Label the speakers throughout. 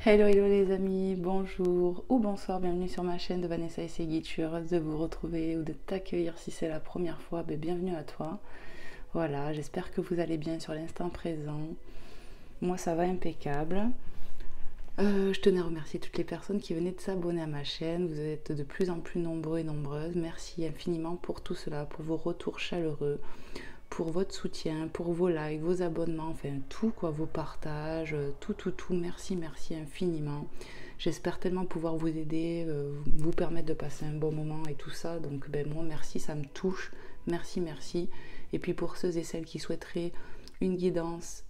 Speaker 1: Hello, hello les amis, bonjour ou bonsoir, bienvenue sur ma chaîne de Vanessa et ses guides. Je suis heureuse de vous retrouver ou de t'accueillir si c'est la première fois, bienvenue à toi. Voilà, j'espère que vous allez bien sur l'instant présent. Moi ça va impeccable. Je tenais à remercier toutes les personnes qui venaient de s'abonner à ma chaîne. Vous êtes de plus en plus nombreux et nombreuses. Merci infiniment pour tout cela, pour vos retours chaleureux, pour votre soutien, pour vos likes, vos abonnements, enfin tout quoi, vos partages, tout. Merci, merci infiniment. J'espère tellement pouvoir vous aider, vous permettre de passer un bon moment et tout ça. Donc moi merci, ça me touche. Merci, merci. Et puis pour ceux et celles qui souhaiteraient une guidance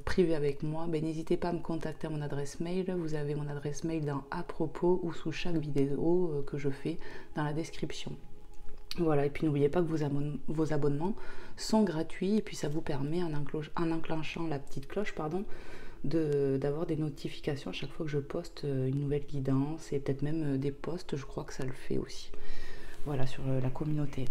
Speaker 1: privée avec moi, n'hésitez pas à me contacter à mon adresse mail. Vous avez mon adresse mail dans à propos ou sous chaque vidéo que je fais dans la description. Voilà, et puis n'oubliez pas que vos abonnements sont gratuits et puis ça vous permet en enclenchant la petite cloche, d'avoir des notifications à chaque fois que je poste une nouvelle guidance et peut-être même des posts, je crois que ça le fait aussi. Voilà, sur la communauté.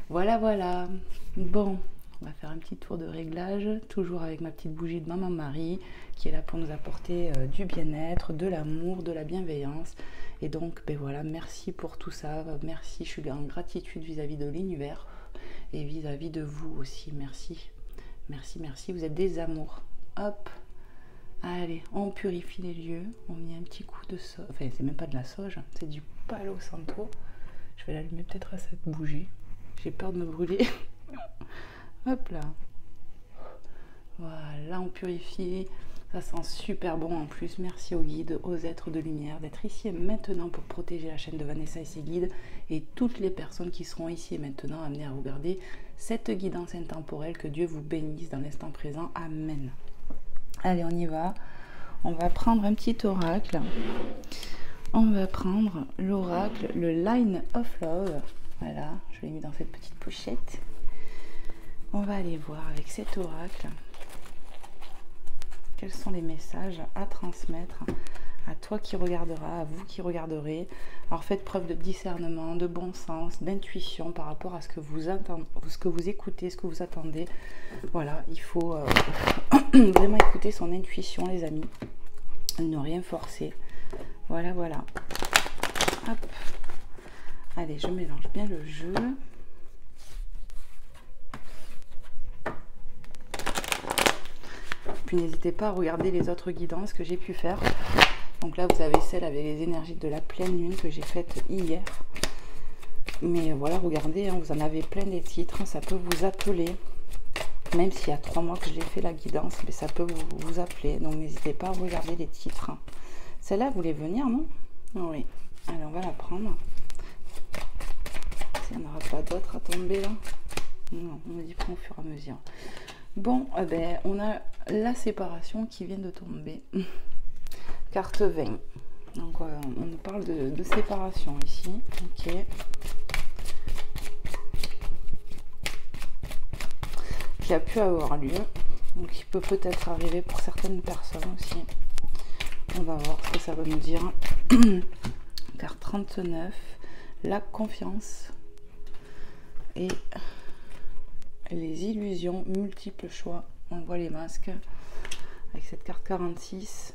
Speaker 1: Voilà. Bon, on va faire un petit tour de réglage, toujours avec ma petite bougie de Maman Marie qui est là pour nous apporter du bien-être, de l'amour, de la bienveillance. Et donc, voilà, merci pour tout ça. Merci, je suis en gratitude vis-à-vis de l'univers et vis-à-vis de vous aussi. Merci, merci. Vous êtes des amours. Hop, allez, on purifie les lieux. On met un petit coup de sauge. Enfin, c'est même pas de la sauge, c'est du Palo Santo. Je vais l'allumer peut-être à cette bougie. J'ai peur de me brûler. Hop là. Voilà, on purifie. Ça sent super bon en plus. Merci aux guides, aux êtres de lumière d'être ici et maintenant pour protéger la chaîne de Vanessa et ses guides et toutes les personnes qui seront ici et maintenant amenées à regarder cette guidance intemporelle. Que Dieu vous bénisse dans l'instant présent. Amen. Allez, on y va. On va prendre un petit oracle. On va prendre l'oracle, le Line of Love. Voilà, je l'ai mis dans cette petite pochette. On va aller voir avec cet oracle quels sont les messages à transmettre à toi qui regarderas, à vous qui regarderez. Alors faites preuve de discernement, de bon sens, d'intuition par rapport à ce que vous entendez, ce que vous écoutez, ce que vous attendez. Voilà, il faut vraiment écouter son intuition, les amis. Ne rien forcer. Voilà. Hop. Allez, je mélange bien le jeu. Puis n'hésitez pas à regarder les autres guidances que j'ai pu faire. Donc là, vous avez celle avec les énergies de la pleine lune que j'ai faite hier. Mais voilà, regardez, vous en avez plein des titres. Ça peut vous appeler. Même s'il y a 3 mois que j'ai fait la guidance, mais ça peut vous appeler. Donc n'hésitez pas à regarder les titres. Celle-là voulait venir, non? Oui. Allez, on va la prendre. S'il n'y en aura pas d'autres à tomber là. Non, on me dit pas au fur et à mesure. Bon, on a la séparation qui vient de tomber. Carte 20. Donc, on nous parle de séparation ici. Ok. Qui a pu avoir lieu. Donc, qui peut peut-être arriver pour certaines personnes aussi. On va voir ce que ça va nous dire. Carte 39. La confiance. Et les illusions, multiples choix. On voit les masques avec cette carte 46.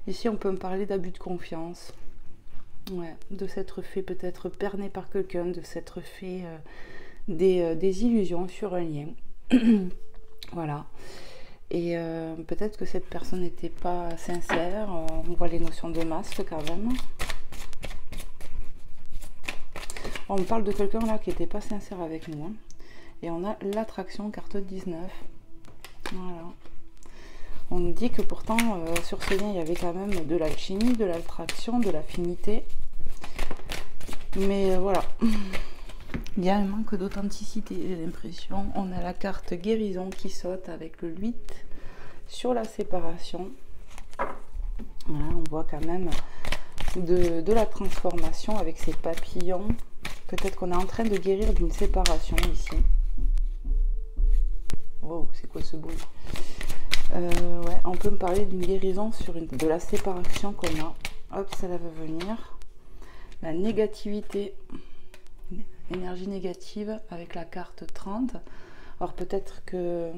Speaker 1: Ici, on peut me parler d'abus de confiance. Ouais, de s'être fait peut-être berner par quelqu'un, de s'être fait des illusions sur un lien. Voilà. Et peut-être que cette personne n'était pas sincère. On voit les notions de masque quand même. On me parle de quelqu'un là qui n'était pas sincère avec nous. Hein. Et on a l'attraction, carte 19. Voilà. On nous dit que pourtant, sur ce lien, il y avait quand même de l'alchimie, de l'attraction, de l'affinité. Mais voilà. Il y a un manque d'authenticité, j'ai l'impression. On a la carte guérison qui saute avec le 8 sur la séparation. Voilà, on voit quand même de la transformation avec ces papillons. Peut-être qu'on est en train de guérir d'une séparation ici. Wow, c'est quoi ce bruit? Ouais, on peut me parler d'une guérison de la séparation qu'on a. Hop, ça va venir. La négativité, énergie négative avec la carte 30. Alors peut-être que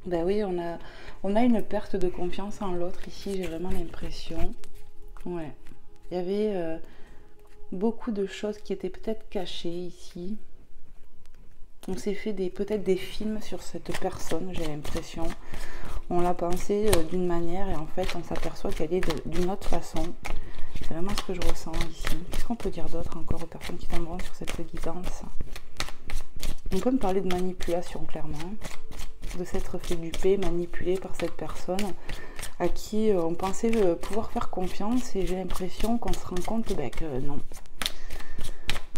Speaker 1: Ben oui, on a une perte de confiance en l'autre ici, j'ai vraiment l'impression. Ouais. Il y avait beaucoup de choses qui étaient peut-être cachées ici. On s'est fait peut-être des films sur cette personne, j'ai l'impression. On l'a pensé d'une manière et en fait on s'aperçoit qu'elle est d'une autre façon. C'est vraiment ce que je ressens ici. Qu'est-ce qu'on peut dire d'autre encore aux personnes qui tomberont sur cette guidance? On peut me parler de manipulation clairement, de s'être fait duper, manipulé par cette personne à qui on pensait pouvoir faire confiance et j'ai l'impression qu'on se rend compte que non.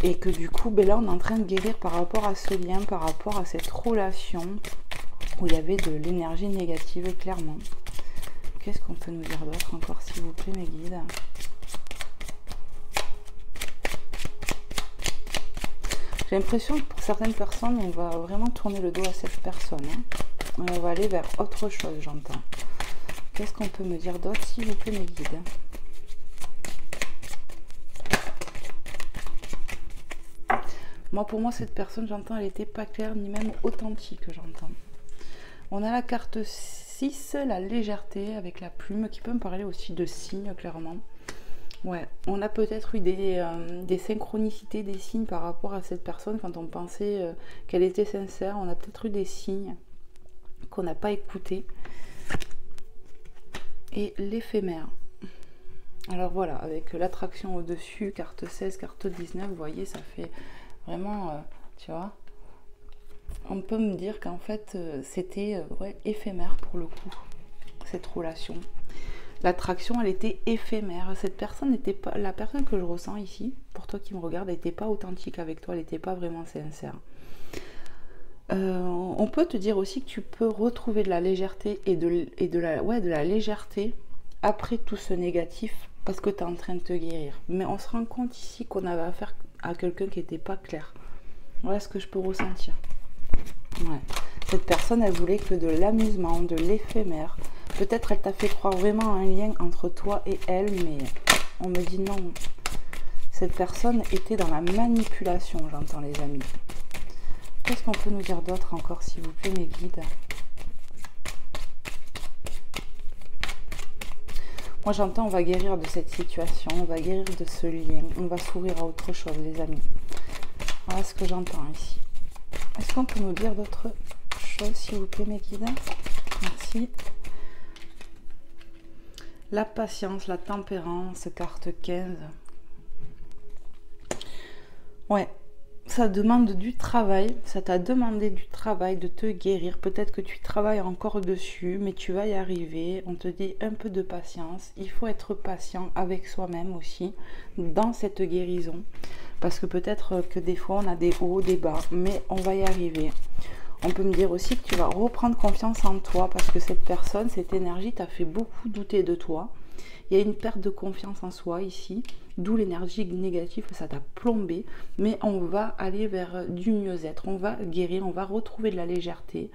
Speaker 1: Et que du coup, là on est en train de guérir par rapport à ce lien, par rapport à cette relation où il y avait de l'énergie négative clairement. Qu'est-ce qu'on peut nous dire d'autre encore s'il vous plaît mes guides? J'ai l'impression que pour certaines personnes, on va vraiment tourner le dos à cette personne. On va aller vers autre chose, j'entends. Qu'est-ce qu'on peut me dire d'autre, s'il vous plaît, mes guides? Pour moi, cette personne, j'entends, elle n'était pas claire, ni même authentique, j'entends. On a la carte 6, la légèreté, avec la plume, qui peut me parler aussi de signes, clairement. Ouais, on a peut-être eu des synchronicités, des signes par rapport à cette personne quand on pensait qu'elle était sincère. On a peut-être eu des signes qu'on n'a pas écoutés. Et l'éphémère. Alors voilà, avec l'attraction au-dessus, carte 16, carte 19, vous voyez, ça fait vraiment, tu vois, on peut me dire qu'en fait, c'était éphémère pour le coup, cette relation. L'attraction, elle était éphémère. Cette personne n'était pas... La personne que je ressens ici, pour toi qui me regarde, elle n'était pas authentique avec toi, elle n'était pas vraiment sincère. On peut te dire aussi que tu peux retrouver de la légèreté et de la légèreté après tout ce négatif parce que tu es en train de te guérir. Mais on se rend compte ici qu'on avait affaire à quelqu'un qui n'était pas clair. Voilà ce que je peux ressentir. Ouais. Cette personne, elle voulait que de l'amusement, de l'éphémère. Peut-être elle t'a fait croire vraiment à un lien entre toi et elle, mais on me dit non. Cette personne était dans la manipulation, j'entends les amis. Qu'est-ce qu'on peut nous dire d'autre encore, s'il vous plaît, mes guides? Moi, j'entends, on va guérir de cette situation, on va guérir de ce lien, on va s'ouvrir à autre chose, les amis. Voilà ce que j'entends ici. Est-ce qu'on peut nous dire d'autres choses, s'il vous plaît, mes guides? Merci. La patience, la tempérance, carte 15. Ouais, ça demande du travail, ça t'a demandé du travail de te guérir. Peut-être que tu travailles encore dessus, mais tu vas y arriver. On te dit un peu de patience. Il faut être patient avec soi-même aussi dans cette guérison. Parce que peut-être que des fois on a des hauts, des bas, mais on va y arriver. On peut me dire aussi que tu vas reprendre confiance en toi parce que cette personne, cette énergie t'a fait beaucoup douter de toi. Il y a une perte de confiance en soi ici, d'où l'énergie négative, ça t'a plombé. Mais on va aller vers du mieux-être, on va guérir, on va retrouver de la légèreté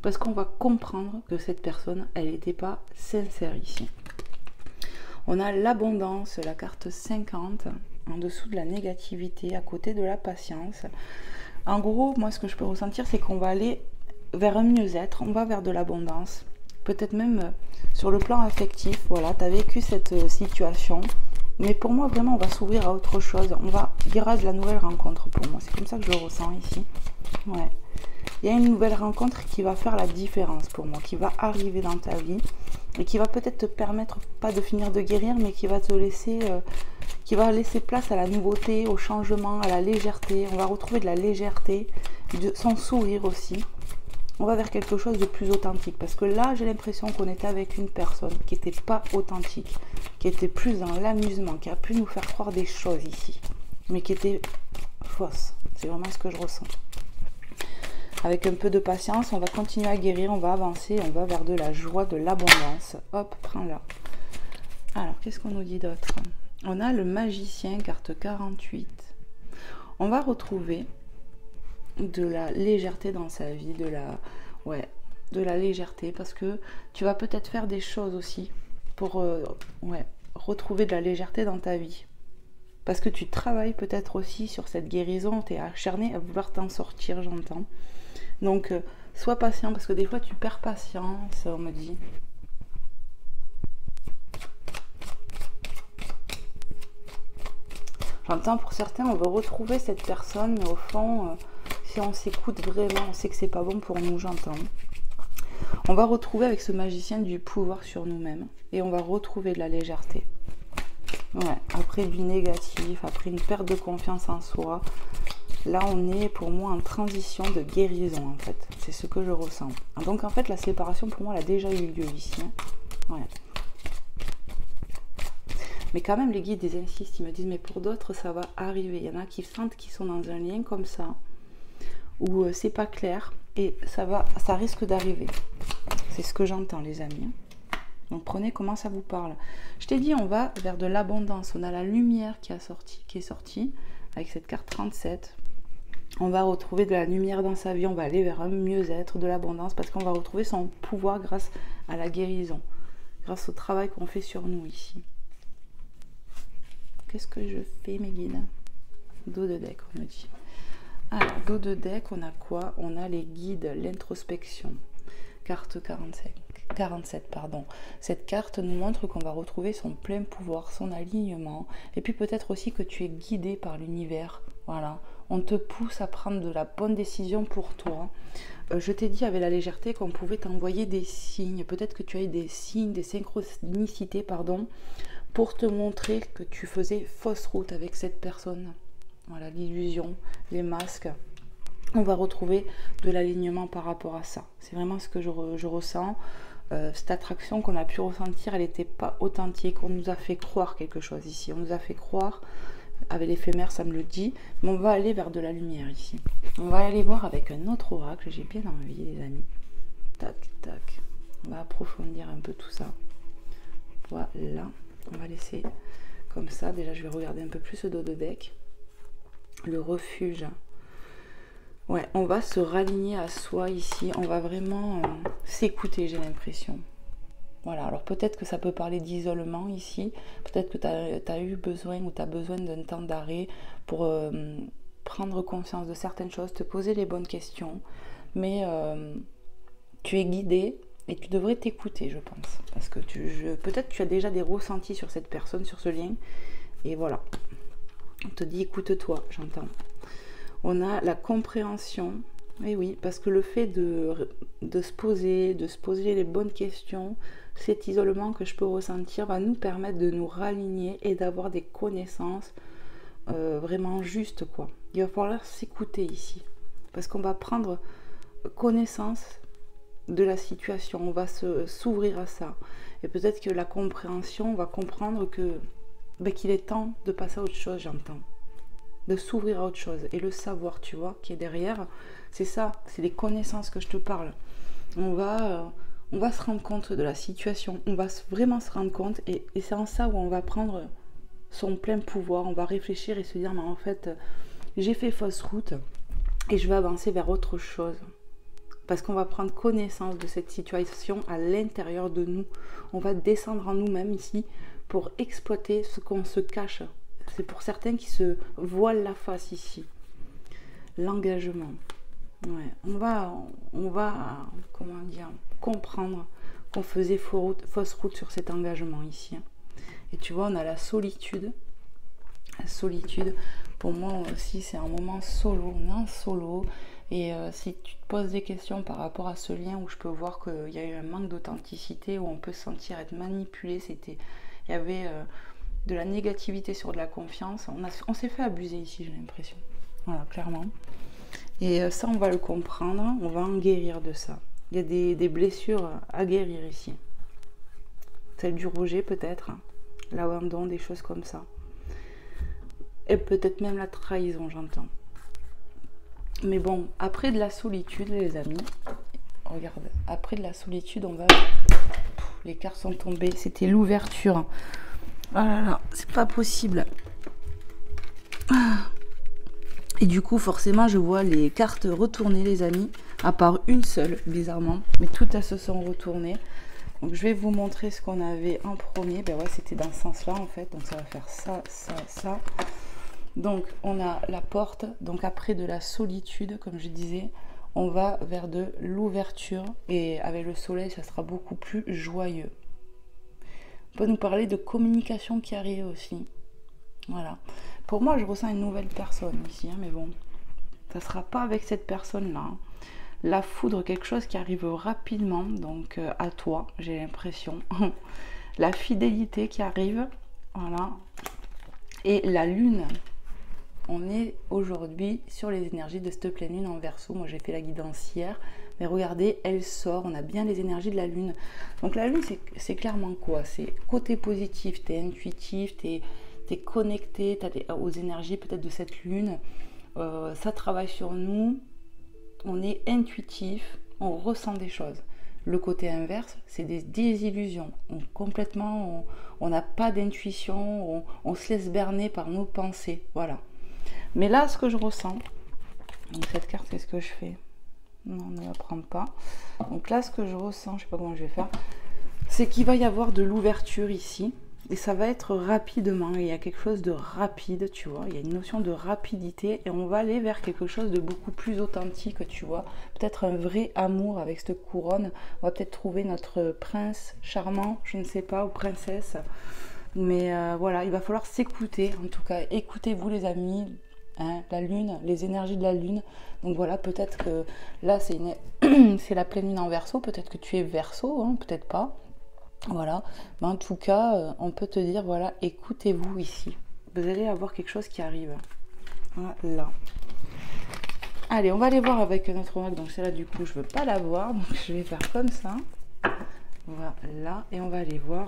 Speaker 1: parce qu'on va comprendre que cette personne, elle n'était pas sincère ici. On a l'abondance, la carte 50, en dessous de la négativité, à côté de la patience. En gros, moi, ce que je peux ressentir, c'est qu'on va aller vers un mieux-être, on va vers de l'abondance. Peut-être même sur le plan affectif, voilà, tu as vécu cette situation. Mais pour moi, vraiment, on va s'ouvrir à autre chose. Il y aura de la nouvelle rencontre pour moi. C'est comme ça que je le ressens ici. Ouais. Il y a une nouvelle rencontre qui va faire la différence pour moi, qui va arriver dans ta vie et qui va peut-être te permettre, pas de finir de guérir, mais qui va te laisser... qui va laisser place à la nouveauté, au changement, à la légèreté. On va retrouver de la légèreté, son sourire aussi. On va vers quelque chose de plus authentique. Parce que là, j'ai l'impression qu'on était avec une personne qui n'était pas authentique, qui était plus dans l'amusement, qui a pu nous faire croire des choses ici, mais qui était fausse. C'est vraiment ce que je ressens. Avec un peu de patience, on va continuer à guérir, on va avancer, on va vers de la joie, de l'abondance. Hop, prends-la. Alors, qu'est-ce qu'on nous dit d'autre? On a le magicien, carte 48. On va retrouver de la légèreté dans sa vie, de la légèreté, parce que tu vas peut-être faire des choses aussi pour retrouver de la légèreté dans ta vie. Parce que tu travailles peut-être aussi sur cette guérison, tu es acharné à vouloir t'en sortir, j'entends. Donc, sois patient parce que des fois tu perds patience, on me dit. J'entends pour certains, on veut retrouver cette personne, mais au fond, si on s'écoute vraiment, on sait que c'est pas bon pour nous, j'entends. On va retrouver avec ce magicien du pouvoir sur nous-mêmes et on va retrouver de la légèreté. Ouais, après du négatif, après une perte de confiance en soi, là on est pour moi en transition de guérison en fait. C'est ce que je ressens. Donc en fait la séparation pour moi elle a déjà eu lieu ici. Ouais. Mais quand même les guides ils insistent, ils me disent mais pour d'autres ça va arriver. Il y en a qui sentent qu'ils sont dans un lien comme ça, où c'est pas clair et ça risque d'arriver. C'est ce que j'entends les amis. Donc prenez comment ça vous parle. Je t'ai dit on va vers de l'abondance. On a la lumière qui est sortie avec cette carte 37. On va retrouver de la lumière dans sa vie. On va aller vers un mieux-être, de l'abondance parce qu'on va retrouver son pouvoir grâce à la guérison. Grâce au travail qu'on fait sur nous ici. Qu'est-ce que je fais mes guides? Dos de deck on me dit. Alors dos de deck on a quoi? On a les guides, l'introspection. Carte 47 pardon. Cette carte nous montre qu'on va retrouver son plein pouvoir, son alignement, et puis peut-être aussi que tu es guidé par l'univers. Voilà, on te pousse à prendre de la bonne décision pour toi. Je t'ai dit avec la légèreté qu'on pouvait t'envoyer des signes. Peut-être que tu as eu des signes, des synchronicités, pardon, pour te montrer que tu faisais fausse route avec cette personne. Voilà, l'illusion, les masques. On va retrouver de l'alignement par rapport à ça. C'est vraiment ce que je ressens. Cette attraction qu'on a pu ressentir, elle n'était pas authentique. On nous a fait croire quelque chose ici. On nous a fait croire, avec l'éphémère, ça me le dit, mais on va aller vers de la lumière ici. On va aller voir avec un autre oracle. J'ai bien envie, les amis. Tac, tac. On va approfondir un peu tout ça. Voilà. On va laisser comme ça. Déjà, je vais regarder un peu plus ce dos de deck. Le refuge. Ouais, on va se raligner à soi ici, on va vraiment s'écouter, j'ai l'impression. Voilà, alors peut-être que ça peut parler d'isolement ici, peut-être que tu as eu besoin ou tu as besoin d'un temps d'arrêt pour prendre conscience de certaines choses, te poser les bonnes questions, mais tu es guidé et tu devrais t'écouter, je pense. Parce que peut-être que tu as déjà des ressentis sur cette personne, sur ce lien, et voilà. On te dit écoute-toi, j'entends. On a la compréhension, et oui, parce que le fait de se poser les bonnes questions, cet isolement que je peux ressentir va nous permettre de nous raligner et d'avoir des connaissances vraiment justes, quoi. Il va falloir s'écouter ici, parce qu'on va prendre connaissance de la situation, on va s'ouvrir à ça. Et peut-être que la compréhension, on va comprendre que qu'il est temps de passer à autre chose, j'entends. De s'ouvrir à autre chose. Et le savoir, tu vois, qui est derrière, c'est ça, c'est les connaissances que je te parle. On va se rendre compte de la situation, on va vraiment se rendre compte, et c'est en ça où on va prendre son plein pouvoir, on va réfléchir et se dire, mais en fait, j'ai fait fausse route, et je vais avancer vers autre chose. Parce qu'on va prendre connaissance de cette situation à l'intérieur de nous. On va descendre en nous-mêmes ici pour exploiter ce qu'on se cache. C'est pour certains qui se voilent la face ici. L'engagement. Ouais. On va comment dire, comprendre qu'on faisait fausse route sur cet engagement ici. Et tu vois, on a la solitude. La solitude, pour moi aussi, c'est un moment solo. On est en solo. Et si tu te poses des questions par rapport à ce lien où je peux voir qu'il y a eu un manque d'authenticité, où on peut se sentir être manipulé, il y avait de la négativité sur de la confiance. On s'est fait abuser ici, j'ai l'impression. Voilà, clairement. Et ça, on va le comprendre, on va en guérir de ça. Il y a des blessures à guérir ici. Celle du rejet peut-être, l'abandon, des choses comme ça. Et peut-être même la trahison, j'entends. Mais bon, après de la solitude, les amis, regarde, après de la solitude, on va... Les cartes sont tombées, c'était l'ouverture. Oh là là, c'est pas possible. Et du coup, forcément, je vois les cartes retourner, les amis, à part une seule, bizarrement. Mais toutes elles se sont retournées. Donc, je vais vous montrer ce qu'on avait en premier. Ben ouais, c'était dans ce sens-là, en fait. Donc, ça va faire ça, ça, ça. Donc, on a la porte. Donc, après de la solitude, comme je disais, on va vers de l'ouverture et avec le soleil, ça sera beaucoup plus joyeux. On peut nous parler de communication qui arrive aussi. Voilà. Pour moi, je ressens une nouvelle personne ici, hein, mais bon, ça ne sera pas avec cette personne-là. Hein. La foudre, quelque chose qui arrive rapidement, donc à toi, j'ai l'impression. La fidélité qui arrive, voilà. Et la lune. On est aujourd'hui sur les énergies de cette pleine lune en Verseau. Moi, j'ai fait la guidance hier. Mais regardez, elle sort. On a bien les énergies de la lune. Donc la lune, c'est clairement quoi? C'est côté positif. Tu es intuitif, tu es connecté aux énergies peut-être de cette lune. Ça travaille sur nous. On est intuitif. On ressent des choses. Le côté inverse, c'est des désillusions. Complètement, on n'a pas d'intuition. On se laisse berner par nos pensées. Voilà. Mais là, ce que je ressens, donc cette carte, qu'est-ce que je fais? Non, ne la prends pas. Donc là, ce que je ressens, je ne sais pas comment je vais faire, c'est qu'il va y avoir de l'ouverture ici. Et ça va être rapidement. Il y a quelque chose de rapide, tu vois. Il y a une notion de rapidité. Et on va aller vers quelque chose de beaucoup plus authentique, tu vois. Peut-être un vrai amour avec cette couronne. On va peut-être trouver notre prince charmant, je ne sais pas, ou princesse. Mais voilà, il va falloir s'écouter. En tout cas, écoutez-vous les amis. Hein, la lune, les énergies de la lune. Donc voilà, peut-être que là c'est la pleine lune en Verseau, peut-être que tu es Verseau, hein, peut-être pas. Voilà, mais en tout cas, on peut te dire, voilà, écoutez-vous ici. Vous allez avoir quelque chose qui arrive. Voilà. Allez, on va aller voir avec notre oracle. Donc celle-là, du coup, je veux pas la voir, donc je vais faire comme ça. Voilà, et on va aller voir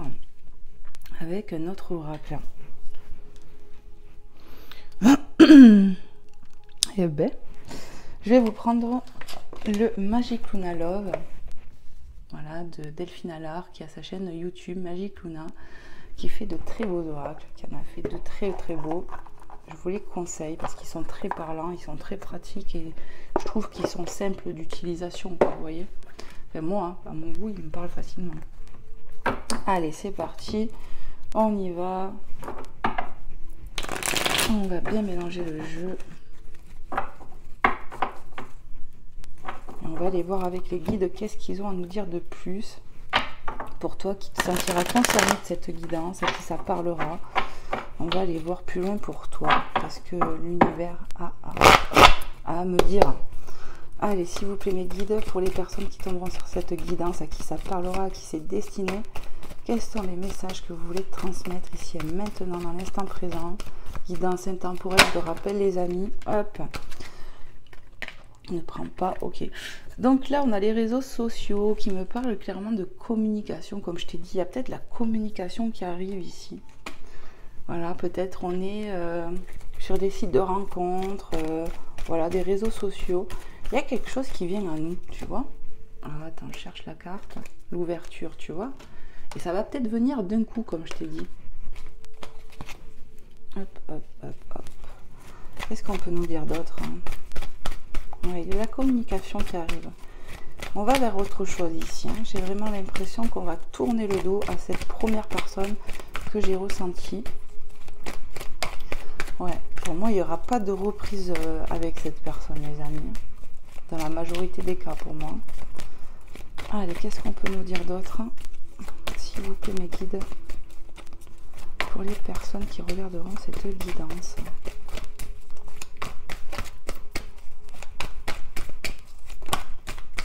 Speaker 1: avec notre oracle. Et ben, je vais vous prendre le Magic Luna Love, voilà, de Delphine Allard, qui a sa chaîne YouTube Magic Luna, qui fait de très beaux oracles, qui en a fait de très très beaux. Je vous les conseille parce qu'ils sont très parlants, ils sont très pratiques et je trouve qu'ils sont simples d'utilisation, vous voyez. Enfin moi, hein, à mon goût, ils me parlent facilement. Allez, c'est parti, on y va. On va bien mélanger le jeu. Et on va aller voir avec les guides qu'est-ce qu'ils ont à nous dire de plus. Pour toi qui te sentiras concerné de cette guidance, à qui ça parlera. On va aller voir plus loin pour toi. Parce que l'univers a à me dire. Allez, s'il vous plaît mes guides, pour les personnes qui tomberont sur cette guidance, à qui ça parlera, à qui c'est destiné, quels sont les messages que vous voulez transmettre ici et maintenant, dans l'instant présent? Guidance intemporelle, je rappelle les amis, hop, ne prends pas, ok. Donc là, on a les réseaux sociaux qui me parlent clairement de communication, comme je t'ai dit, il y a peut-être la communication qui arrive ici. Voilà, peut-être on est sur des sites de rencontres, voilà, des réseaux sociaux. Il y a quelque chose qui vient à nous, tu vois. Alors, attends, je cherche la carte, l'ouverture, tu vois. Et ça va peut-être venir d'un coup, comme je t'ai dit. Hop, hop, hop, hop. Qu'est-ce qu'on peut nous dire d'autre, hein? Oui, il y a la communication qui arrive. On va vers autre chose ici. Hein. J'ai vraiment l'impression qu'on va tourner le dos à cette première personne que j'ai ressentie. Ouais, pour moi, il n'y aura pas de reprise avec cette personne, les amis. Dans la majorité des cas, pour moi. Allez, qu'est-ce qu'on peut nous dire d'autre? S'il vous plaît, mes guides. Pour les personnes qui regarderont cette guidance.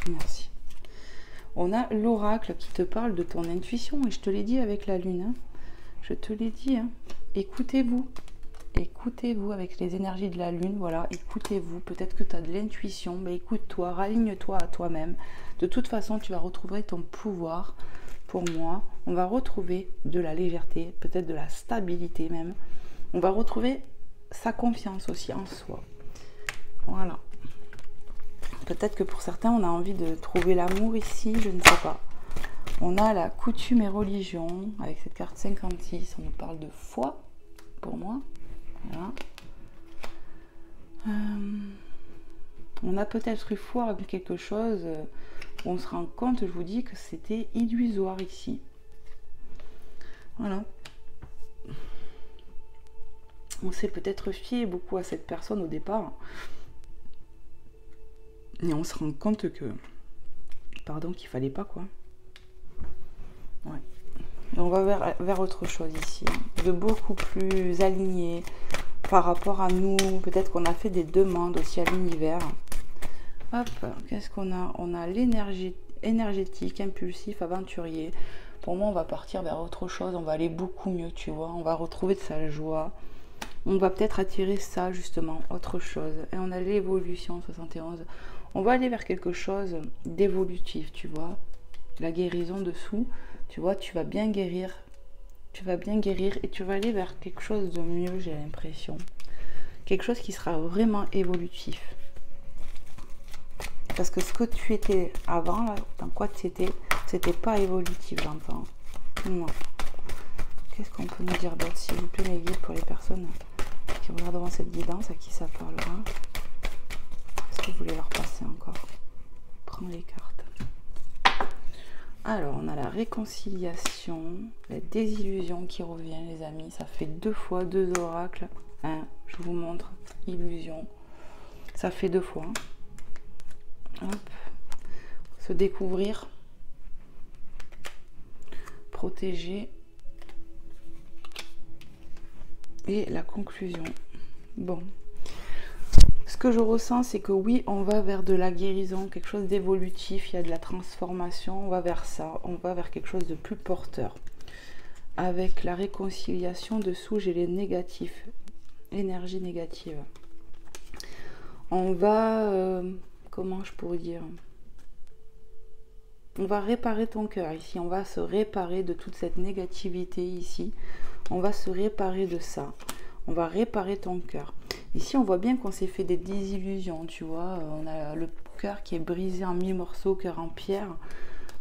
Speaker 1: Merci. On a l'oracle qui te parle de ton intuition et je te l'ai dit avec la lune. Hein. Je te l'ai dit. Hein. Écoutez-vous. Écoutez-vous avec les énergies de la lune. Voilà, écoutez-vous. Peut-être que tu as de l'intuition. Mais écoute-toi, raligne-toi à toi-même. De toute façon, tu vas retrouver ton pouvoir. Pour moi, on va retrouver de la légèreté, peut-être de la stabilité même. On va retrouver sa confiance aussi en soi. Voilà. Peut-être que pour certains, on a envie de trouver l'amour ici, je ne sais pas. On a la coutume et religion, avec cette carte 56, on nous parle de foi, pour moi. Voilà. On a peut-être eu foi en quelque chose, où on se rend compte, je vous dis, que c'était illusoire ici. Voilà. On s'est peut-être fié beaucoup à cette personne au départ. Et on se rend compte que, pardon, qu'il fallait pas, quoi. Ouais. Et on va vers autre chose ici, de beaucoup plus aligné par rapport à nous. Peut-être qu'on a fait des demandes aussi à l'univers. Hop, qu'est-ce qu'on a? On a l'énergie énergétique, impulsif, aventurier. Pour moi, on va partir vers autre chose, on va aller beaucoup mieux, tu vois. On va retrouver de sa joie. On va peut-être attirer ça, justement, autre chose. Et on a l'évolution 71. On va aller vers quelque chose d'évolutif, tu vois. La guérison dessous, tu vois, tu vas bien guérir. Tu vas bien guérir et tu vas aller vers quelque chose de mieux, j'ai l'impression. Quelque chose qui sera vraiment évolutif. Parce que ce que tu étais avant, là, dans quoi tu étais, c'était pas évolutif, j'entends. Non. Qu'est-ce qu'on peut nous dire d'autre, s'il vous plaît, les guides, pour les personnes qui regarderont cette guidance, à qui ça parlera? Est-ce que vous voulez leur passer encore? Prends les cartes. Alors, on a la réconciliation, la désillusion qui revient, les amis. Ça fait 2 fois 2 oracles. Hein, je vous montre. Illusion. Ça fait 2 fois. Hop. Se découvrir. Protéger. Et la conclusion. Bon. Ce que je ressens, c'est que oui, on va vers de la guérison, quelque chose d'évolutif, il y a de la transformation, on va vers ça, on va vers quelque chose de plus porteur. Avec la réconciliation dessous, j'ai les négatifs, l'énergie négative. On va, comment je pourrais dire? On va réparer ton cœur ici, on va se réparer de toute cette négativité ici, on va se réparer de ça, on va réparer ton cœur. Ici, on voit bien qu'on s'est fait des désillusions, tu vois. On a le cœur qui est brisé en 1000 morceaux, cœur en pierre.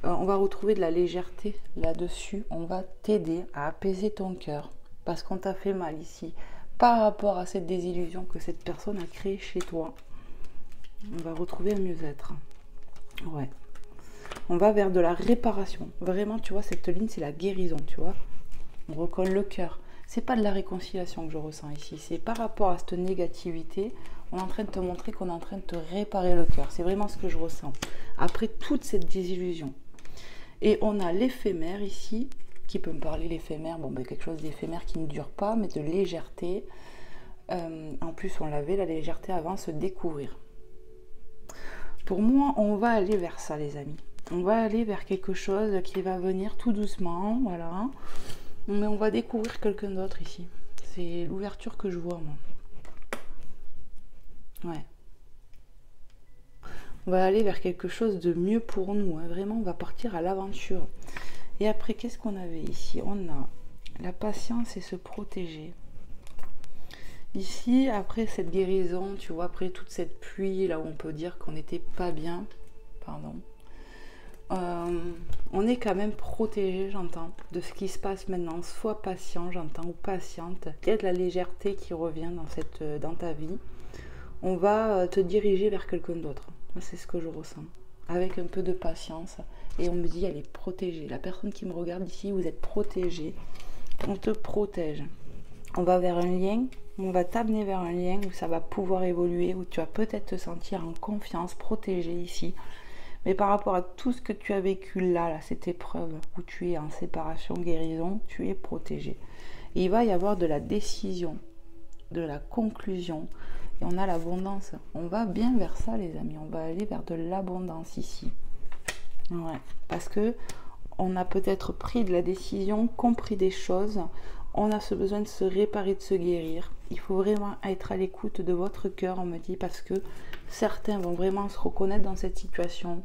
Speaker 1: On va retrouver de la légèreté là-dessus. On va t'aider à apaiser ton cœur parce qu'on t'a fait mal ici. Par rapport à cette désillusion que cette personne a créée chez toi, on va retrouver un mieux-être. Ouais. On va vers de la réparation. Vraiment, tu vois, cette ligne, c'est la guérison, tu vois. On recolle le cœur. C'est pas de la réconciliation que je ressens ici, c'est par rapport à cette négativité, on est en train de te montrer qu'on est en train de te réparer le cœur. C'est vraiment ce que je ressens. Après toute cette désillusion. Et on a l'éphémère ici, qui peut me parler l'éphémère, bon ben quelque chose d'éphémère qui ne dure pas, mais de légèreté. En plus on l'avait, la légèreté avant, se découvrir. Pour moi, on va aller vers ça, les amis. On va aller vers quelque chose qui va venir tout doucement, voilà. Mais on va découvrir quelqu'un d'autre ici. C'est l'ouverture que je vois, moi. Ouais. On va aller vers quelque chose de mieux pour nous. Hein. Vraiment, on va partir à l'aventure. Et après, qu'est-ce qu'on avait ici? On a la patience et se protéger. Ici, après cette guérison, tu vois, après toute cette pluie, là où on peut dire qu'on n'était pas bien, pardon, on est quand même protégé, j'entends, de ce qui se passe maintenant. Sois patient, j'entends, ou patiente. Il y a de la légèreté qui revient dans ta vie. On va te diriger vers quelqu'un d'autre. C'est ce que je ressens. Avec un peu de patience. Et on me dit, elle est protégée. La personne qui me regarde ici, vous êtes protégée. On te protège. On va vers un lien. On va t'amener vers un lien où ça va pouvoir évoluer, où tu vas peut-être te sentir en confiance, protégée ici. Mais par rapport à tout ce que tu as vécu là, cette épreuve où tu es en séparation, guérison, tu es protégé. Et il va y avoir de la décision, de la conclusion. Et on a l'abondance. On va bien vers ça, les amis. On va aller vers de l'abondance ici. Ouais. Parce que on a peut-être pris de la décision, compris des choses. On a ce besoin de se réparer, de se guérir. Il faut vraiment être à l'écoute de votre cœur, on me dit, parce que certains vont vraiment se reconnaître dans cette situation.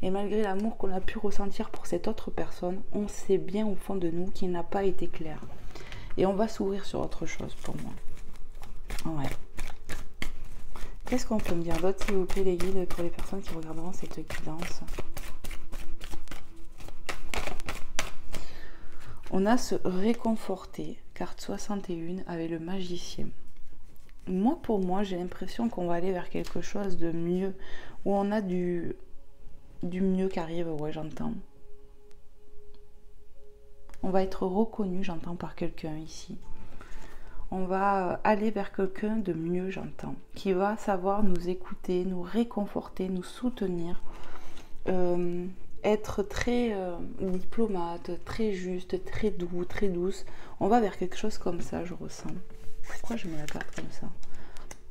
Speaker 1: Et malgré l'amour qu'on a pu ressentir pour cette autre personne, on sait bien au fond de nous qu'il n'a pas été clair. Et on va s'ouvrir sur autre chose pour moi. Ouais. Qu'est-ce qu'on peut me dire d'autre, s'il vous plaît, les guides, pour les personnes qui regarderont cette guidance? On a se réconforter, carte 61, avec le magicien. Moi, pour moi, j'ai l'impression qu'on va aller vers quelque chose de mieux, où on a du mieux qui arrive, ouais, j'entends. On va être reconnu, j'entends, par quelqu'un ici. on va aller vers quelqu'un de mieux, j'entends, qui va savoir nous écouter, nous réconforter, nous soutenir, être très diplomate, très juste, très doux, très douce. On va vers quelque chose comme ça, je ressens. Pourquoi je mets la carte comme ça?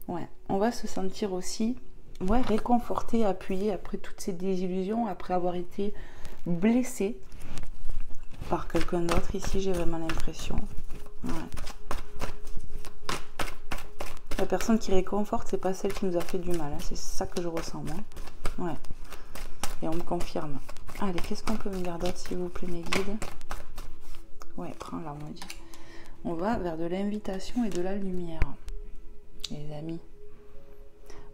Speaker 1: Ouais, on va se sentir aussi réconforté, appuyé après toutes ces désillusions, après avoir été blessé par quelqu'un d'autre. Ici, j'ai vraiment l'impression. Ouais. La personne qui réconforte, c'est pas celle qui nous a fait du mal. Hein. C'est ça que je ressens, moi. Ouais. Et on me confirme. Allez, qu'est-ce qu'on peut me dire d'autre, s'il vous plaît, mes guides? Ouais, prends là, on me dit. On va vers de l'invitation et de la lumière. Les amis.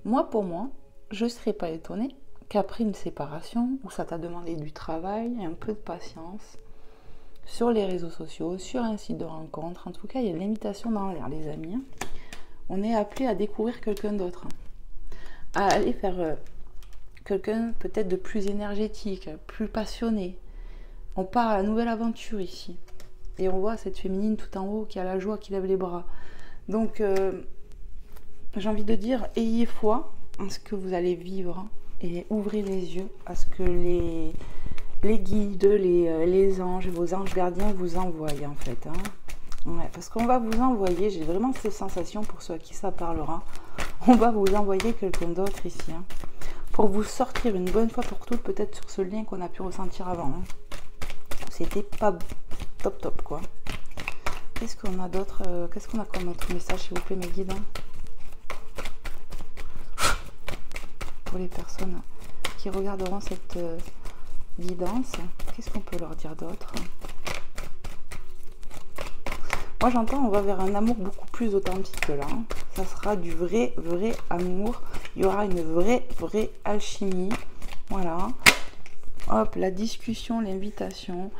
Speaker 1: Moi, pour moi, je ne serais pas étonnée qu'après une séparation, où ça t'a demandé du travail et un peu de patience, sur les réseaux sociaux, sur un site de rencontre, en tout cas, il y a l'invitation dans l'air, les amis. On est appelé à découvrir quelqu'un d'autre, à aller vers quelqu'un peut-être de plus énergétique, plus passionné. On part à la nouvelle aventure ici. Et on voit cette féminine tout en haut qui a la joie, qui lève les bras. Donc, j'ai envie de dire, ayez foi en ce que vous allez vivre et ouvrez les yeux à ce que les guides, les anges, vos anges gardiens vous envoient en fait. Hein. Ouais, parce qu'on va vous envoyer, j'ai vraiment cette sensation pour ceux à qui ça parlera, on va vous envoyer quelqu'un d'autre ici. Hein, pour vous sortir une bonne fois pour toutes, peut-être sur ce lien qu'on a pu ressentir avant. Hein. C'était pas top quoi. Qu'est-ce qu'on a d'autre qu'est-ce qu'on a comme autre message, s'il vous plaît, mes guides? Pour les personnes qui regarderont cette guidance, qu'est-ce qu'on peut leur dire d'autre? Moi j'entends, on va vers un amour beaucoup plus authentique là. Hein. Ça sera du vrai amour. Il y aura une vraie alchimie. Voilà. Hop, la discussion, l'invitation.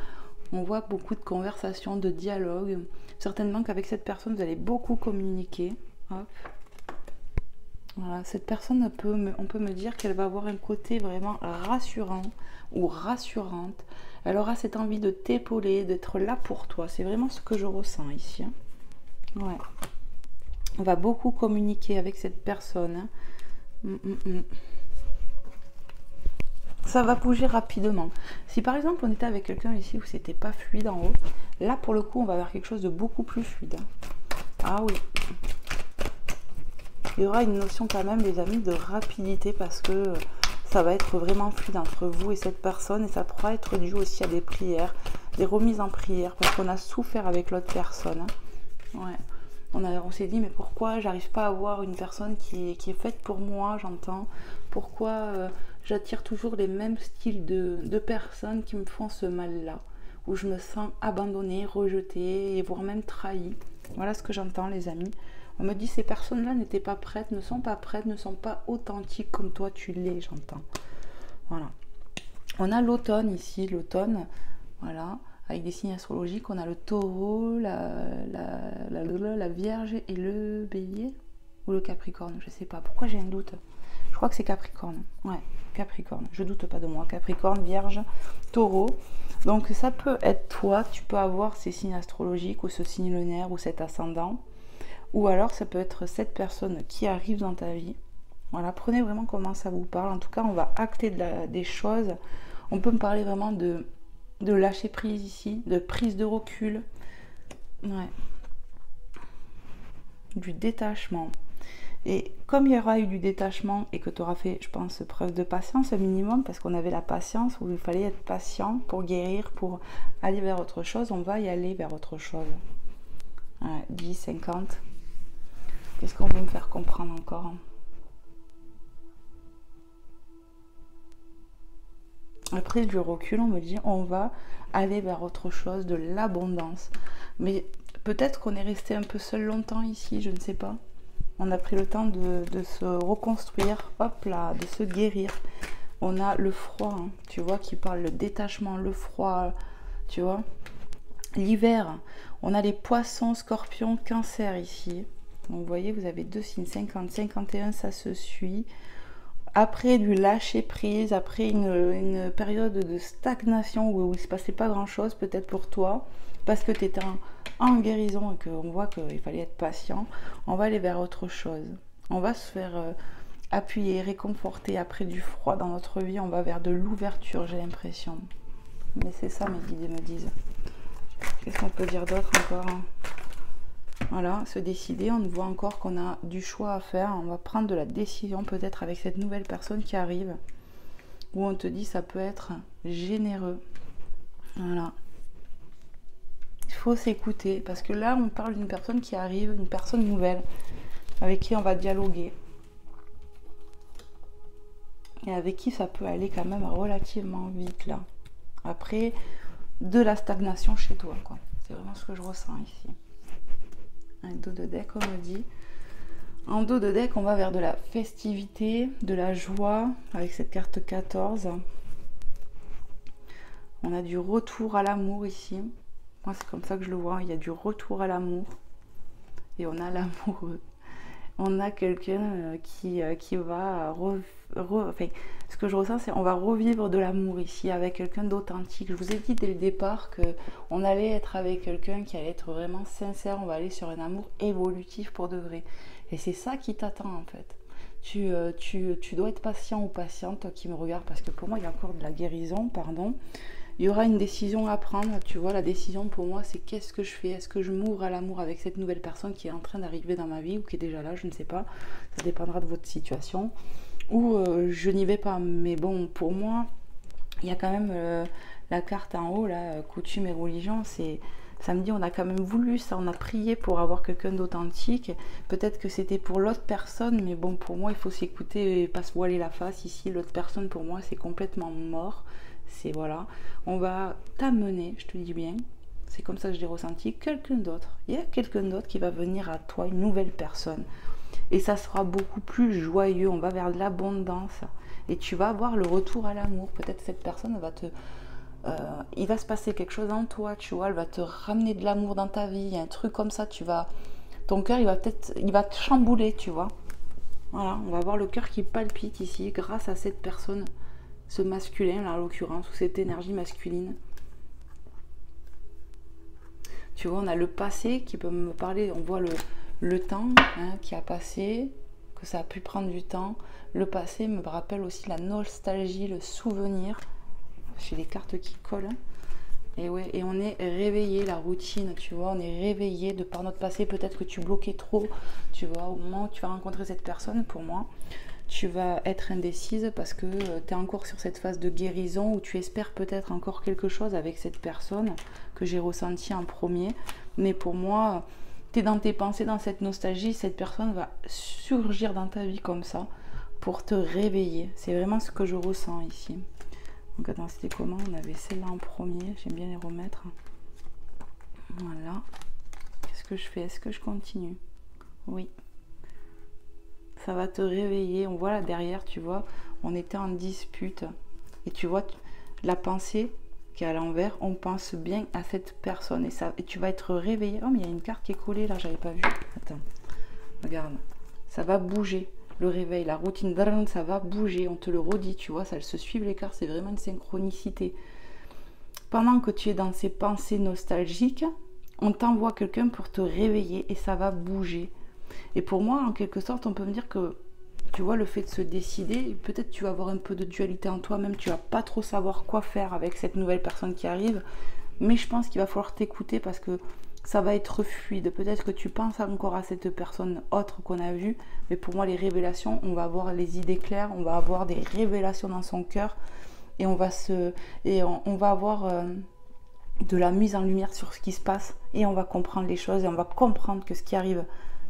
Speaker 1: On voit beaucoup de conversations, de dialogues. Certainement qu'avec cette personne, vous allez beaucoup communiquer. Hop. Voilà, cette personne, on peut me dire qu'elle va avoir un côté vraiment rassurant ou rassurante. Elle aura cette envie de t'épauler, d'être là pour toi. C'est vraiment ce que je ressens ici. Hein. Ouais. On va beaucoup communiquer avec cette personne. Hein. Ça va bouger rapidement. Si par exemple on était avec quelqu'un ici où c'était pas fluide en haut, là pour le coup on va vers quelque chose de beaucoup plus fluide. Hein. Ah oui. Il y aura une notion quand même, les amis, de rapidité parce que ça va être vraiment fluide entre vous et cette personne et ça pourra être dû aussi à des prières, des remises en prière parce qu'on a souffert avec l'autre personne. Hein. Ouais. On s'est dit mais pourquoi j'arrive pas à avoir une personne qui est faite pour moi, j'entends. Pourquoi j'attire toujours les mêmes styles de personnes qui me font ce mal-là, où je me sens abandonnée, rejetée et voire même trahie. Voilà ce que j'entends, les amis. On me dit ces personnes-là n'étaient pas prêtes, ne sont pas prêtes, ne sont pas authentiques comme toi tu l'es, j'entends. Voilà. On a l'automne ici, l'automne, voilà, avec des signes astrologiques. On a le taureau, la vierge et le bélier. Ou le capricorne, je sais pas. Pourquoi j'ai un doute? Je crois que c'est capricorne. Ouais, capricorne. Je doute pas de moi. Capricorne, vierge, taureau. Donc ça peut être toi, tu peux avoir ces signes astrologiques ou ce signe lunaire ou cet ascendant. Ou alors ça peut être cette personne qui arrive dans ta vie. Voilà, prenez vraiment comment ça vous parle. En tout cas, on va acter des choses. On peut me parler vraiment de lâcher prise ici, de prise de recul. Ouais. Du détachement. Et comme il y aura eu du détachement et que tu auras fait, je pense, preuve de patience, un minimum, parce qu'on avait la patience, où il fallait être patient pour guérir, pour aller vers autre chose, on va y aller vers autre chose. Ouais, 10, 50. Qu'est-ce qu'on veut me faire comprendre encore? Après du recul, on me dit on va aller vers autre chose, de l'abondance. Mais peut-être qu'on est resté un peu seul longtemps ici, je ne sais pas. On a pris le temps de se reconstruire, hop là, de se guérir. On a le froid, hein, tu vois, qui parle, le détachement, le froid, tu vois. L'hiver, on a les poissons, scorpions, cancer ici. Donc vous voyez, vous avez deux signes, 50, 51, ça se suit. Après du lâcher prise, après une période de stagnation où il ne se passait pas grand chose peut-être pour toi, parce que tu étais en guérison et qu'on voit qu'il fallait être patient, on va aller vers autre chose. On va se faire appuyer, réconforter après du froid dans notre vie. On va vers de l'ouverture, j'ai l'impression. Mais c'est ça, mes guides me disent. Qu'est-ce qu'on peut dire d'autre encore, hein? Voilà, se décider. On voit encore qu'on a du choix à faire. On va prendre de la décision peut-être avec cette nouvelle personne qui arrive. Où on te dit ça peut être généreux. Voilà. Il faut s'écouter. Parce que là, on parle d'une personne qui arrive, une personne nouvelle, avec qui on va dialoguer. Et avec qui ça peut aller quand même relativement vite, là. Après, de la stagnation chez toi, quoi. C'est vraiment ce que je ressens ici. Un dos de deck, on me dit. En dos de deck, on va vers de la festivité, de la joie, avec cette carte 14. On a du retour à l'amour ici. Moi, c'est comme ça que je le vois. Il y a du retour à l'amour. Et on a l'amoureux. On a quelqu'un qui va... Enfin, ce que je ressens, c'est on va revivre de l'amour ici avec quelqu'un d'authentique. Je vous ai dit dès le départ qu'on allait être avec quelqu'un qui allait être vraiment sincère. On va aller sur un amour évolutif pour de vrai. Et c'est ça qui t'attend en fait. Tu dois être patient ou patiente, toi qui me regardes, parce que pour moi, il y a encore de la guérison, pardon. Il y aura une décision à prendre, tu vois, la décision pour moi c'est qu'est-ce que je fais, est-ce que je m'ouvre à l'amour avec cette nouvelle personne qui est en train d'arriver dans ma vie ou qui est déjà là, je ne sais pas, ça dépendra de votre situation, ou je n'y vais pas, mais bon, pour moi, il y a quand même la carte en haut, là, coutume et religion, ça me dit on a quand même voulu ça, on a prié pour avoir quelqu'un d'authentique, peut-être que c'était pour l'autre personne, mais bon, pour moi il faut s'écouter et pas se voiler la face ici, l'autre personne pour moi c'est complètement mort. C'est voilà, on va t'amener, je te dis bien, c'est comme ça que je l'ai ressenti, quelqu'un d'autre. Il y a quelqu'un d'autre qui va venir à toi, une nouvelle personne. Et ça sera beaucoup plus joyeux, on va vers de l'abondance. Et tu vas avoir le retour à l'amour. Peut-être cette personne va il va se passer quelque chose en toi, tu vois, elle va te ramener de l'amour dans ta vie. Il y a un truc comme ça, ton cœur, il va te chambouler, tu vois. Voilà, on va avoir le cœur qui palpite ici grâce à cette personne. Ce masculin là en l'occurrence, ou cette énergie masculine. Tu vois, on a le passé qui peut me parler, on voit le temps qui a passé, que ça a pu prendre du temps. Le passé me rappelle aussi la nostalgie, le souvenir. J'ai les cartes qui collent. Et ouais, et on est réveillé, la routine, tu vois, on est réveillé de par notre passé. Peut-être que tu bloquais trop, tu vois, au moment où tu vas rencontrer cette personne, pour moi. Tu vas être indécise parce que tu es encore sur cette phase de guérison où tu espères peut-être encore quelque chose avec cette personne que j'ai ressenti en premier. Mais pour moi, tu es dans tes pensées, dans cette nostalgie, cette personne va surgir dans ta vie comme ça pour te réveiller. C'est vraiment ce que je ressens ici. Donc attends, c'était comment? On avait celle-là en premier, j'aime bien les remettre. Voilà. Qu'est-ce que je fais? Est-ce que je continue? Oui. Ça va te réveiller. On voit là derrière, tu vois, on était en dispute. Et tu vois, la pensée qui est à l'envers, on pense bien à cette personne. Et tu vas être réveillé. Oh, mais il y a une carte qui est collée là, j'avais pas vu. Attends, regarde. Ça va bouger. Le réveil, la routine, ça va bouger. On te le redit, tu vois, ça se suivent les cartes. C'est vraiment une synchronicité. Pendant que tu es dans ces pensées nostalgiques, on t'envoie quelqu'un pour te réveiller et ça va bouger. Et pour moi, en quelque sorte, on peut me dire que, tu vois, le fait de se décider, peut-être tu vas avoir un peu de dualité en toi-même, tu vas pas trop savoir quoi faire avec cette nouvelle personne qui arrive, mais je pense qu'il va falloir t'écouter parce que ça va être fluide. Peut-être que tu penses encore à cette personne autre qu'on a vue, mais pour moi, les révélations, on va avoir les idées claires, on va avoir des révélations dans son cœur et on va avoir de la mise en lumière sur ce qui se passe et on va comprendre les choses et on va comprendre que ce qui arrive,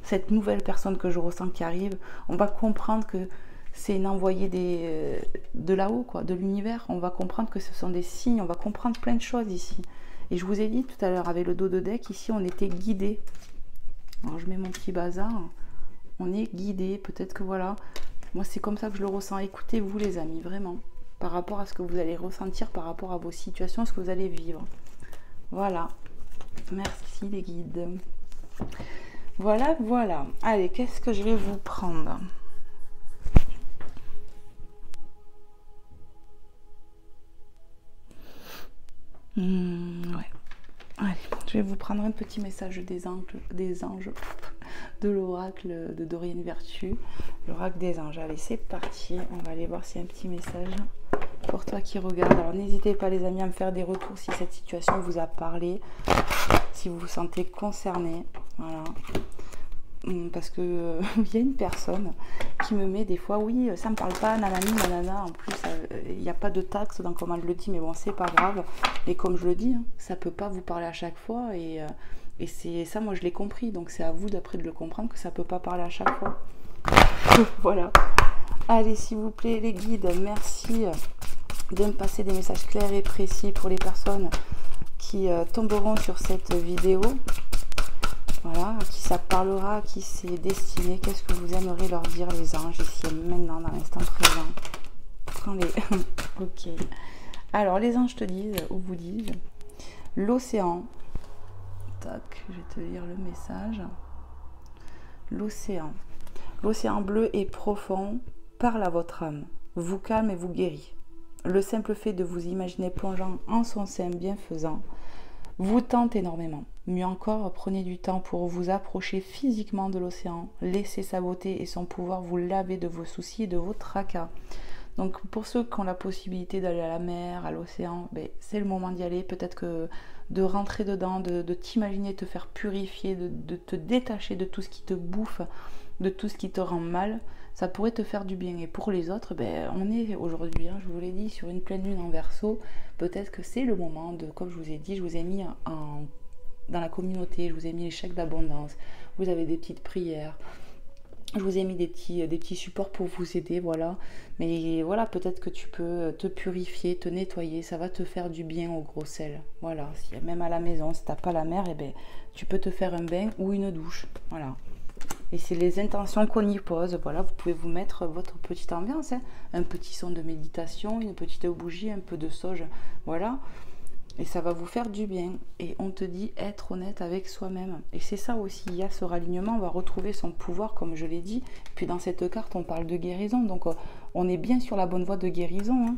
Speaker 1: cette nouvelle personne que je ressens qui arrive, on va comprendre que c'est une envoyée de là-haut, quoi, de l'univers. On va comprendre que ce sont des signes, on va comprendre plein de choses ici. Et je vous ai dit tout à l'heure, avec le dos de deck, ici on était guidé. Alors je mets mon petit bazar, on est guidé, peut-être que voilà, moi c'est comme ça que je le ressens. Écoutez-vous les amis, vraiment, par rapport à ce que vous allez ressentir, par rapport à vos situations, ce que vous allez vivre. Voilà, merci les guides. Voilà, voilà. Allez, qu'est-ce que je vais vous prendre? Ouais. Allez, Je vais vous prendre un petit message des anges de l'oracle de Dorine Vertu, l'oracle des anges. Allez, c'est parti. On va aller voir s'il y a un petit message pour toi qui regarde. Alors, n'hésitez pas, les amis, à me faire des retours si cette situation vous a parlé, si vous vous sentez concerné. Voilà. Parce que il y a une personne qui me met des fois, oui, ça me parle pas, nanani, nanana. En plus, il n'y a pas de taxe dans comment elle le dit, mais bon, c'est pas grave. Et comme je le dis, hein, ça peut pas vous parler à chaque fois. Et c'est ça, moi, je l'ai compris. Donc, c'est à vous d'après de le comprendre que ça peut pas parler à chaque fois. Voilà. Allez, s'il vous plaît, les guides, merci de me passer des messages clairs et précis pour les personnes qui tomberont sur cette vidéo. Voilà, à qui ça parlera, à qui c'est destiné, qu'est-ce que vous aimeriez leur dire les anges ici et maintenant, dans l'instant présent. Prends-les. Ok. Alors, les anges te disent, ou vous disent, l'océan. Tac, je vais te lire le message. L'océan. L'océan bleu et profond parle à votre âme, vous calme et vous guérit. Le simple fait de vous imaginer plongeant en son sein bienfaisant vous tente énormément. Mieux encore, prenez du temps pour vous approcher physiquement de l'océan. Laissez sa beauté et son pouvoir vous laver de vos soucis et de vos tracas. Donc pour ceux qui ont la possibilité d'aller à la mer, à l'océan, ben, c'est le moment d'y aller. Peut-être que de rentrer dedans, de t'imaginer te faire purifier, de te détacher de tout ce qui te bouffe, de tout ce qui te rend mal, ça pourrait te faire du bien. Et pour les autres, ben, on est aujourd'hui, hein, je vous l'ai dit, sur une pleine lune en Verseau. Peut-être que c'est le moment de, comme je vous ai dit, je vous ai mis dans la communauté, je vous ai mis les chèques d'abondance, vous avez des petites prières, je vous ai mis des petits supports pour vous aider, voilà. Mais voilà, peut-être que tu peux te purifier, te nettoyer, ça va te faire du bien au gros sel. Voilà, même à la maison, si tu n'as pas la mer, eh ben, tu peux te faire un bain ou une douche, voilà. Et c'est les intentions qu'on y pose. Voilà, vous pouvez vous mettre votre petite ambiance, hein. Un petit son de méditation, une petite bougie, un peu de sauge, voilà. Et ça va vous faire du bien. Et on te dit être honnête avec soi-même. Et c'est ça aussi, il y a ce ralignement, on va retrouver son pouvoir, comme je l'ai dit. Puis dans cette carte, on parle de guérison. Donc on est bien sur la bonne voie de guérison, hein.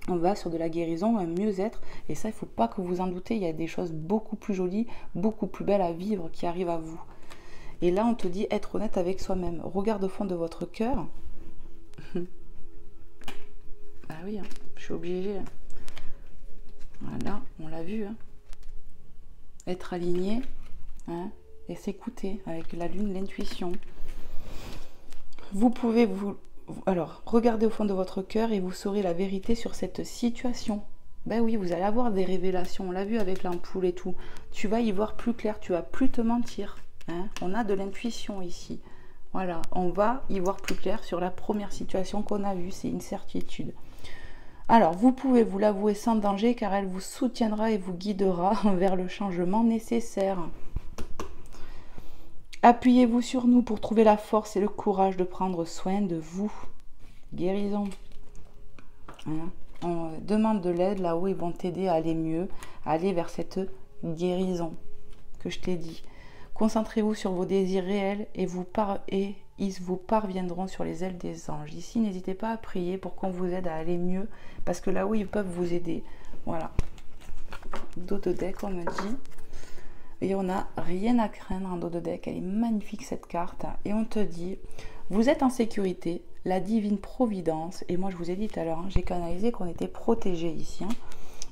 Speaker 1: On va sur de la guérison, un mieux-être. Et ça, il ne faut pas que vous en doutez. Il y a des choses beaucoup plus jolies, beaucoup plus belles à vivre qui arrivent à vous. Et là, on te dit être honnête avec soi-même. Regarde au fond de votre cœur. Ah oui, hein, je suis obligée. Voilà, on l'a vu. Hein. Être aligné, hein, et s'écouter avec la lune, l'intuition. Vous pouvez alors, regardez au fond de votre cœur et vous saurez la vérité sur cette situation. Ben oui, vous allez avoir des révélations. On l'a vu avec l'ampoule et tout. Tu vas y voir plus clair, tu vas plus te mentir. Hein, on a de l'intuition ici. Voilà, on va y voir plus clair sur la première situation qu'on a vue, c'est une certitude. Alors, vous pouvez vous l'avouer sans danger car elle vous soutiendra et vous guidera vers le changement nécessaire. Appuyez-vous sur nous pour trouver la force et le courage de prendre soin de vous. Guérison. Hein, on demande de l'aide là où ils vont t'aider à aller mieux, à aller vers cette guérison que je t'ai dit. Concentrez-vous sur vos désirs réels et ils vous parviendront sur les ailes des anges. Ici, n'hésitez pas à prier pour qu'on vous aide à aller mieux, parce que là où ils peuvent vous aider, voilà. Dos de deck, on me dit. Et on n'a rien à craindre en dos de deck. Elle est magnifique cette carte. Et on te dit, vous êtes en sécurité, la divine providence. Et moi, je vous ai dit tout à l'heure, hein, j'ai canalisé qu'on était protégés ici. Hein.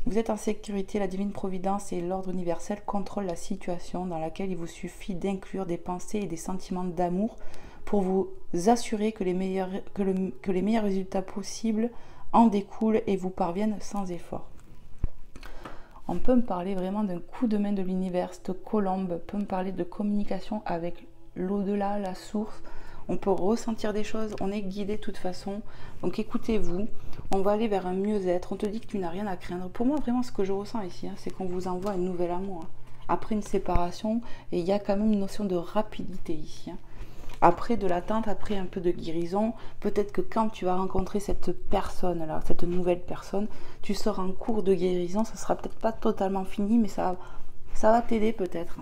Speaker 1: Vous êtes en sécurité, la divine providence et l'ordre universel contrôlent la situation dans laquelle il vous suffit d'inclure des pensées et des sentiments d'amour pour vous assurer que les meilleurs résultats possibles en découlent et vous parviennent sans effort. On peut me parler vraiment d'un coup de main de l'univers, cette colombe peut me parler de communication avec l'au-delà, la source. On peut ressentir des choses, on est guidé de toute façon. Donc écoutez-vous, on va aller vers un mieux-être. On te dit que tu n'as rien à craindre. Pour moi, vraiment, ce que je ressens ici, hein, c'est qu'on vous envoie un nouvel amour. Hein. Après une séparation, et il y a quand même une notion de rapidité ici. Hein. Après de l'attente, après un peu de guérison, peut-être que quand tu vas rencontrer cette personne-là, cette nouvelle personne, tu seras en cours de guérison. Ça sera peut-être pas totalement fini, mais ça va t'aider peut-être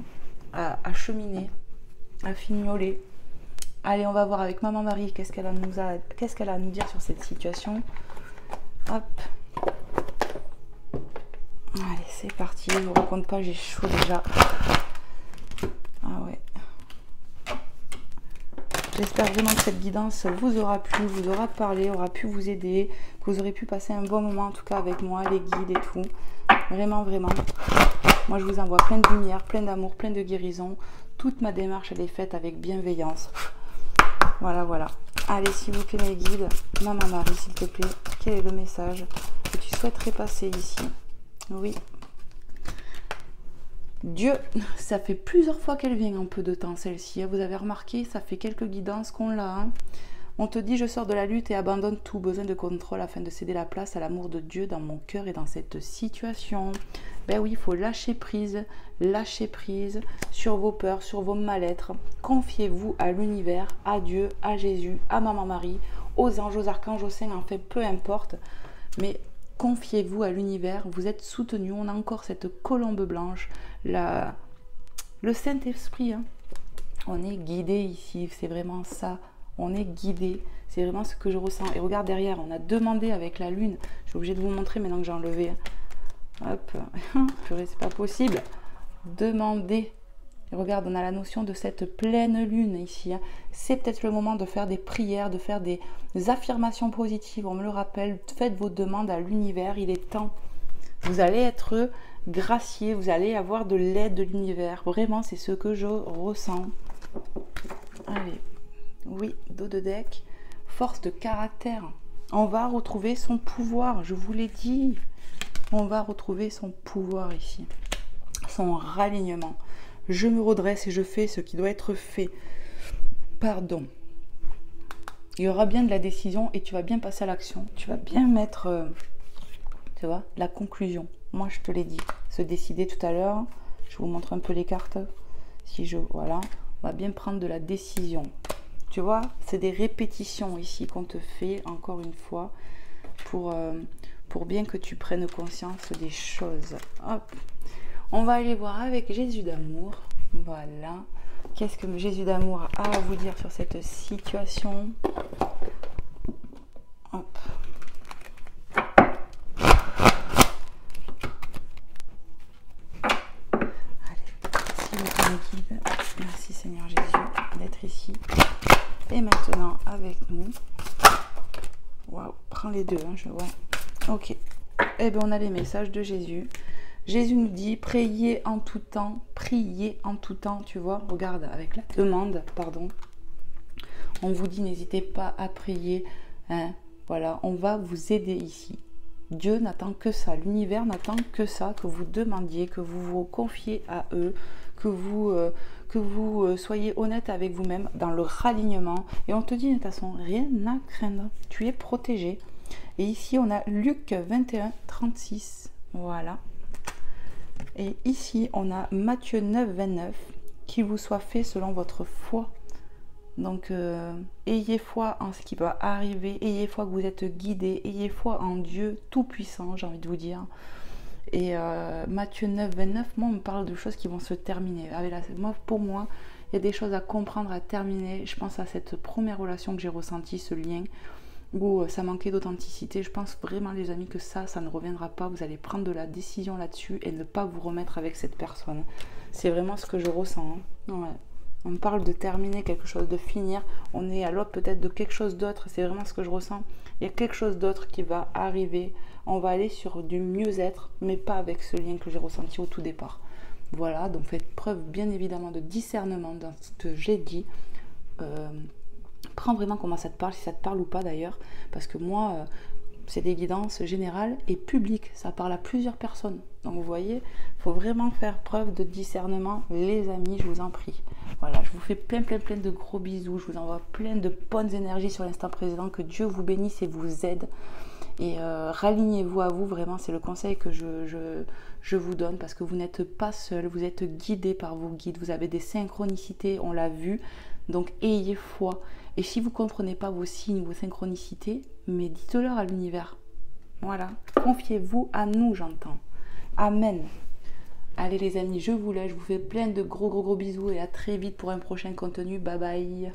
Speaker 1: à cheminer, à fignoler. Allez, on va voir avec Maman Marie qu'est-ce qu'elle a à nous dire sur cette situation. Hop. Allez, c'est parti, je vous raconte pas, j'ai chaud déjà. Ah ouais. J'espère vraiment que cette guidance vous aura plu, vous aura parlé, aura pu vous aider, que vous aurez pu passer un bon moment en tout cas avec moi, les guides et tout. Vraiment, vraiment. Moi, je vous envoie plein de lumière, plein d'amour, plein de guérison. Toute ma démarche, elle est faite avec bienveillance. Voilà, voilà. Allez, s'il vous plaît, mes guides, Maman Marie, s'il te plaît, quel est le message que tu souhaiterais passer ici? Oui. Dieu, ça fait plusieurs fois qu'elle vient en peu de temps, celle-ci. Vous avez remarqué, ça fait quelques guidances qu'on l'a. Hein. On te dit, je sors de la lutte et abandonne tout besoin de contrôle afin de céder la place à l'amour de Dieu dans mon cœur et dans cette situation. Ben oui, il faut lâcher prise sur vos peurs, sur vos mal-être. Confiez-vous à l'univers, à Dieu, à Jésus, à Maman Marie, aux anges, aux archanges, aux saints, en fait, peu importe. Mais confiez-vous à l'univers, vous êtes soutenus. On a encore cette colombe blanche, le Saint-Esprit. Hein. On est guidé ici, c'est vraiment ça. On est guidé, c'est vraiment ce que je ressens. Et regarde derrière, on a demandé avec la lune. Je suis obligée de vous montrer maintenant que j'ai enlevé. Hop, purée, c'est pas possible. Demander. Et regarde, on a la notion de cette pleine lune ici. Hein. C'est peut-être le moment de faire des prières, de faire des affirmations positives. On me le rappelle, faites vos demandes à l'univers, il est temps. Vous allez être gracié, vous allez avoir de l'aide de l'univers. Vraiment, c'est ce que je ressens. Allez. Oui, dos de deck, force de caractère. On va retrouver son pouvoir, je vous l'ai dit. On va retrouver son pouvoir ici. Son ralignement. Je me redresse et je fais ce qui doit être fait. Pardon. Il y aura bien de la décision et tu vas bien passer à l'action. Tu vas bien mettre, tu vois, la conclusion. Moi, je te l'ai dit. Se décider tout à l'heure. Je vous montre un peu les cartes. Voilà. On va bien prendre de la décision. Tu vois, c'est des répétitions ici qu'on te fait, encore une fois, pour bien que tu prennes conscience des choses. Hop. On va aller voir avec Jésus d'amour. Voilà. Qu'est-ce que Jésus d'amour a à vous dire sur cette situation? Hop. Allez, s'il vous plaît, mes guides. Merci Seigneur Jésus d'être ici. Et maintenant avec nous. Waouh, prends les deux. Hein, ouais. Ok. Eh bien, on a les messages de Jésus. Jésus nous dit, priez en tout temps, tu vois. Regarde, avec la demande, pardon. On vous dit, n'hésitez pas à prier. Hein, voilà, on va vous aider ici. Dieu n'attend que ça, l'univers n'attend que ça, que vous demandiez, que vous vous confiez à eux, que vous soyez honnête avec vous-même dans le ralignement. Et on te dit, de toute façon, rien à craindre, tu es protégé. Et ici, on a Luc 21, 36, voilà. Et ici, on a Matthieu 9, 29, qu'il vous soit fait selon votre foi. Donc, ayez foi en ce qui va arriver, ayez foi que vous êtes guidés, ayez foi en Dieu tout-puissant, j'ai envie de vous dire. Et Matthieu 9, 29, moi, on me parle de choses qui vont se terminer. Pour moi, il y a des choses à comprendre, à terminer. Je pense à cette première relation que j'ai ressentie, ce lien, où ça manquait d'authenticité. Je pense vraiment, les amis, que ça ne reviendra pas. Vous allez prendre de la décision là-dessus et ne pas vous remettre avec cette personne. C'est vraiment ce que je ressens. Hein. Ouais. On me parle de terminer quelque chose, de finir. On est à l'autre peut-être de quelque chose d'autre. C'est vraiment ce que je ressens. Il y a quelque chose d'autre qui va arriver. On va aller sur du mieux-être, mais pas avec ce lien que j'ai ressenti au tout départ. Voilà, donc faites preuve bien évidemment de discernement dans ce que j'ai dit. Prends vraiment comment ça te parle, si ça te parle ou pas d'ailleurs. Parce que moi, c'est des guidances générales et publiques. Ça parle à plusieurs personnes. Donc vous voyez, il faut vraiment faire preuve de discernement, les amis, je vous en prie. Voilà, je vous fais plein de gros bisous. Je vous envoie plein de bonnes énergies sur l'instant présent. Que Dieu vous bénisse et vous aide. Et ralignez-vous à vous, vraiment, c'est le conseil que je vous donne, parce que vous n'êtes pas seul, vous êtes guidé par vos guides, vous avez des synchronicités, on l'a vu, donc ayez foi. Et si vous ne comprenez pas vos signes, vos synchronicités, mais dites-leur à l'univers. Voilà, confiez-vous à nous, j'entends. Amen. Allez les amis, je vous laisse, je vous fais plein de gros bisous et à très vite pour un prochain contenu. Bye bye.